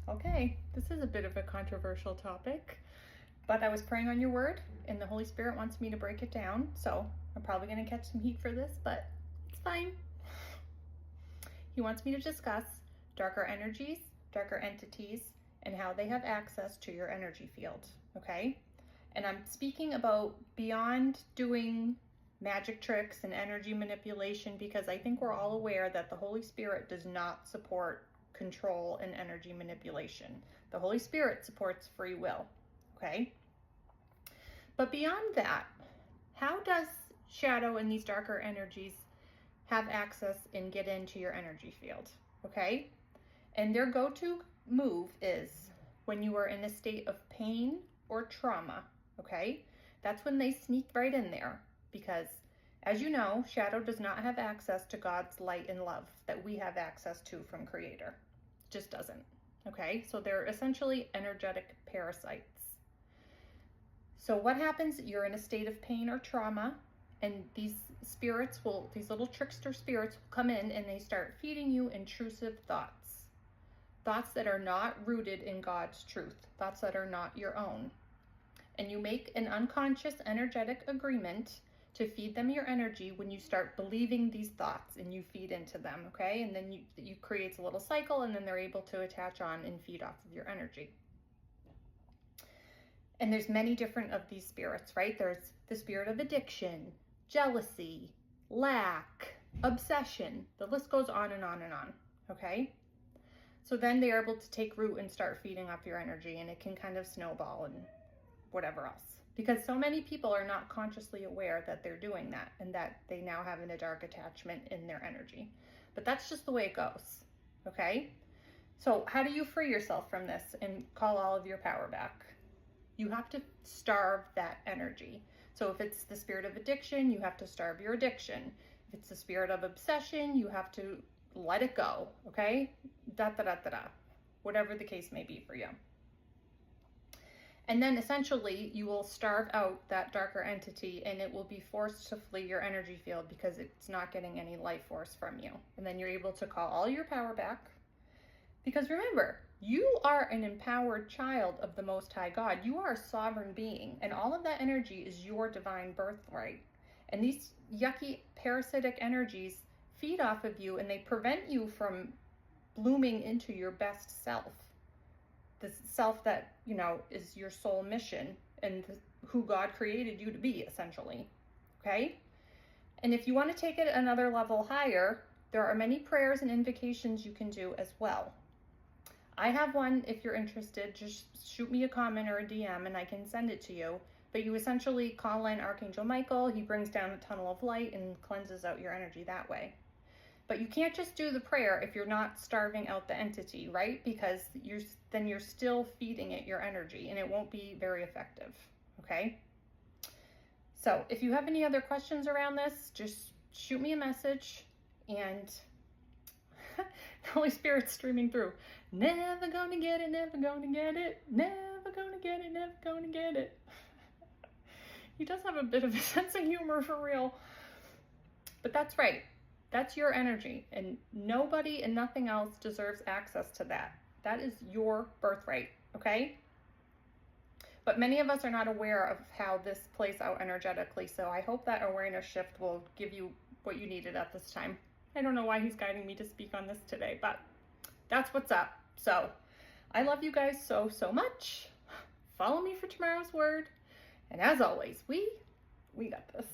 Okay, this is a bit of a controversial topic, but I was praying on your word and the Holy Spirit wants me to break it down. So I'm probably going to catch some heat for this, but it's fine. He wants me to discuss darker energies, darker entities, and how they have access to your energy field. Okay? And I'm speaking about beyond doing magic tricks and energy manipulation, because I think we're all aware that the Holy Spirit does not support control and energy manipulation. The Holy Spirit supports free will, okay? But beyond that, how does shadow and these darker energies have access and get into your energy field, okay? And their go-to move is when you are in a state of pain or trauma, okay? That's when they sneak right in there, because as you know, shadow does not have access to God's light and love that we have access to from Creator. It just doesn't, okay? So they're essentially energetic parasites. So what happens? You're in a state of pain or trauma, and these little trickster spirits will come in and they start feeding you intrusive thoughts. Thoughts that are not rooted in God's truth, thoughts that are not your own. And you make an unconscious energetic agreement to feed them your energy when you start believing these thoughts and you feed into them, okay? And then you create a little cycle, and then they're able to attach on and feed off of your energy. And there's many different of these spirits, right? There's the spirit of addiction, jealousy, lack, obsession. The list goes on and on and on, okay? So then they're able to take root and start feeding off your energy, and it can kind of snowball and whatever else. Because so many people are not consciously aware that they're doing that and that they now have a dark attachment in their energy. But that's just the way it goes, okay? So how do you free yourself from this and call all of your power back? You have to starve that energy. So if it's the spirit of addiction, you have to starve your addiction. If it's the spirit of obsession, you have to let it go, okay? Whatever the case may be for you. And then essentially you will starve out that darker entity, and it will be forced to flee your energy field because it's not getting any life force from you. And then you're able to call all your power back. Because remember, you are an empowered child of the Most High God. You are a sovereign being, and all of that energy is your divine birthright. And these yucky parasitic energies feed off of you, and they prevent you from blooming into your best self. The self that, you know, is your soul mission and who God created you to be, essentially, okay? And if you want to take it another level higher, there are many prayers and invocations you can do as well. I have one. If you're interested, just shoot me a comment or a DM and I can send it to you. But you essentially call in Archangel Michael. He brings down a tunnel of light and cleanses out your energy that way. But you can't just do the prayer if you're not starving out the entity, right? Because then you're still feeding it your energy, and it won't be very effective, okay? So if you have any other questions around this, just shoot me a message, and the Holy Spirit's streaming through. Never gonna get it, never gonna get it, never gonna get it, never gonna get it. He does have a bit of a sense of humor, for real. But that's right. That's your energy, and nobody and nothing else deserves access to that. That is your birthright, okay? But many of us are not aware of how this plays out energetically, so I hope that awareness shift will give you what you needed at this time. I don't know why he's guiding me to speak on this today, but that's what's up. So I love you guys so, so much. Follow me for tomorrow's word, and as always, we got this.